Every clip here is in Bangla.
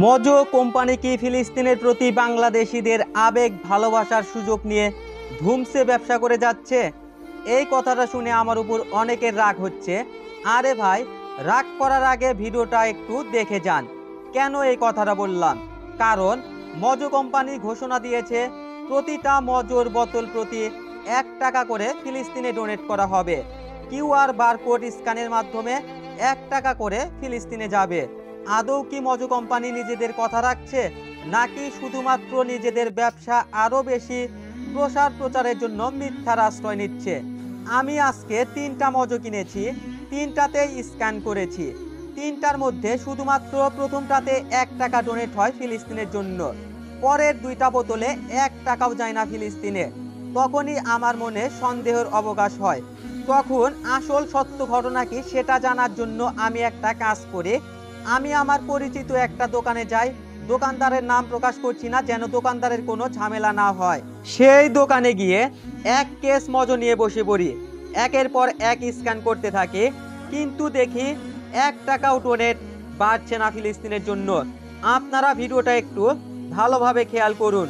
মজো কোম্পানি কি ফিলিস্তিনের প্রতি বাংলাদেশিদের আবেগ ভালোবাসার সুযোগ নিয়ে ধুমসে ব্যবসা করে যাচ্ছে? এই কথাটা শুনে আমার উপর অনেকের রাগ হচ্ছে। আরে ভাই, রাগ করার আগে ভিডিওটা একটু দেখে যান। কেন এই কথাটা বললাম? কারণ মজো কোম্পানি ঘোষণা দিয়েছে প্রতিটা মজোর বোতল প্রতি 1 টাকা করে ফিলিস্তিনে ডোনেট করা হবে। কিউআর বারকোড স্ক্যানের মাধ্যমে 1 টাকা করে ফিলিস্তিনে যাবে। আদৌ কি মজো কোম্পানি নিজেদের কথা রাখছে, নাকি শুধুমাত্র নিজেদের ব্যবসা আরও বেশি প্রচারের জন্য মিথ্যার আশ্রয় নিচ্ছে? আমি আজকে 3টা মজো কিনেছি, 3টাতেই স্ক্যান করেছি। 3টার মধ্যে শুধুমাত্র প্রথমটাতে 1 টাকা ডোনেট হয় ফিলিস্তিনের জন্য, পরের 2টা বোতলে 1 টাকাও যায় না ফিলিস্তিনে। তখনই আমার মনে সন্দেহের অবকাশ হয়। তখন আসল সত্য ঘটনা কি সেটা জানার জন্য আমি একটা কাজ করি। আমি আমার পরিচিত একটা দোকানে যাই। দোকানদারের নাম প্রকাশ করছি না, যেন দোকানদারের কোনো ঝামেলা না হয়। সেই দোকানে গিয়ে 1 কেস মজো নিয়ে বসে পড়ি। একের পর এক স্ক্যান করতে থাকি, কিন্তু দেখি 1 টাকাও ডোনেট বাড়ছে না ফিলিস্তিনের জন্য। আপনারা ভিডিওটা একটু ভালোভাবে খেয়াল করুন।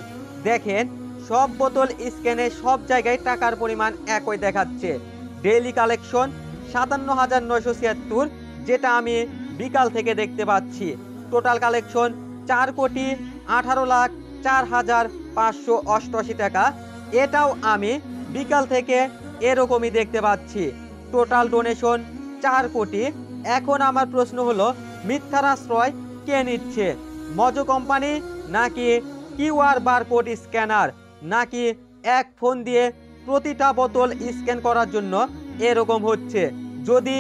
দেখেন, সব বোতল স্ক্যানে সব জায়গায় টাকার পরিমাণ একই দেখাচ্ছে। ডেইলি কালেকশন 57,976, যেটা আমি বিকাল থেকে দেখতে পাচ্ছি। টোটাল কালেকশন 4,18,04,588 টাকা, এটাও আমি বিকাল থেকে এরকমই দেখতে পাচ্ছি। টোটাল ডোনেশন 4 কোটি। এখন আমার প্রশ্ন হলো, মিথ্যার আশ্রয় কে নিচ্ছে? মজো কোম্পানি, নাকি কিউআর বারকোড স্ক্যানার, নাকি এক ফোন দিয়ে প্রতিটা বোতল স্ক্যান করার জন্য এরকম হচ্ছে? যদি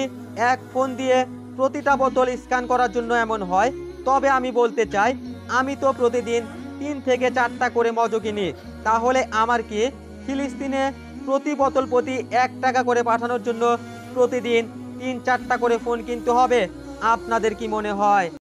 এক ফোন দিয়ে প্রতিটা বোতল স্ক্যান করার জন্য এমন হয়, তবে আমি বলতে চাই, আমি তো প্রতিদিন 3 থেকে 4টা করে মজো কিনি। তাহলে আমার কি ফিলিস্তিনে প্রতি বোতল প্রতি 1 টাকা করে পাঠানোর জন্য প্রতিদিন 3-4টা করে ফোন কিনতে হবে? আপনাদের কি মনে হয়?